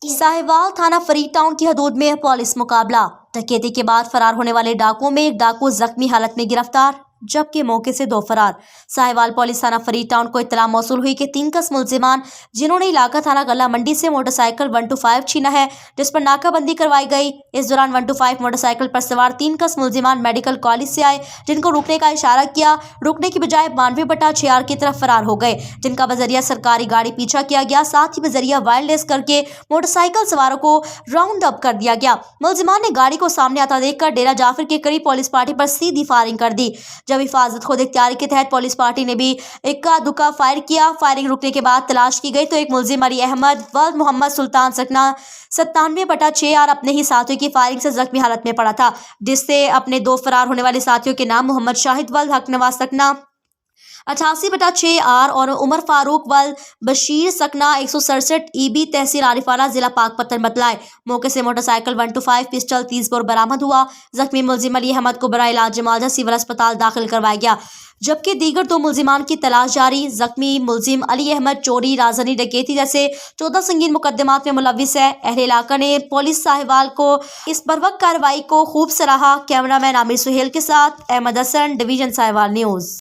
साहिवाल थाना फरीद टाउन की हदूद में पुलिस मुकाबला। डकैती के बाद फरार होने वाले डाकुओं में एक डाकू जख्मी हालत में गिरफ्तार, जबकि मौके से 2 फरार। साहिवाल पुलिस थाना फरीद टाउन को इत्तला मौसूल हुई कि 3 कस मुलजिमान जिन्होंने इलाका थाना गला मंडी से मोटरसाइकिल 125 छीना है, जिस पर नाकाबंदी करवाई गई। इस दौरान 125 मोटरसाइकिल पर सवार 3 कस मुलजिमान मेडिकल कॉलेज से आए, जिनको रुकने का इशारा किया। रुकने की बजाय 92/6 की तरफ फरार हो गए, जिनका बजरिया सरकारी गाड़ी पीछा किया गया। साथ ही बजरिया वायरलेस करके मोटरसाइकिल सवारों को राउंड अप कर दिया गया। मुलजिमान ने गाड़ी को सामने आता देखकर डेरा जाफर के करीब पुलिस पार्टी पर सीधी फायरिंग कर दी। जब हिफाजत खुद इख्तियारी के तहत पुलिस पार्टी ने भी इक्का दुक्का फायर किया। फायरिंग रुकने के बाद तलाश की गई तो एक मुलजिम अली अहमद वल्द मोहम्मद सुल्तान सकना 97/6 और अपने ही साथियों की फायरिंग से जख्मी हालत में पड़ा था, जिससे अपने 2 फरार होने वाले साथियों के नाम मोहम्मद शाहिद वल्द हक नवाज सकना 88/6 और उमर फारूक वल बशीर सकना 167 EB तहसील आरिफाना जिला पाकपतन बतलाए। मौके से मोटरसाइकिल 125 पिस्टल 30 बोर बरामद हुआ। जख्मी मुलजिम अली अहमद को बराए इलाज जमालजा सिविल अस्पताल दाखिल करवाया गया, जबकि दीगर 2 मुलजिमान की तलाश जारी। जख्मी मुलजिम अली अहमद चोरी, राजनी, डकैती जैसे 14 संगीन मुकदमात में मुलविस है। अहले इलाका ने पुलिस साहिवाल को इस बर्वक्त कार्रवाई को खूब सराहा। कैमरामैन आमिर सुहेल के साथ अहमद हसन, डिवीजन साहिवाल न्यूज़।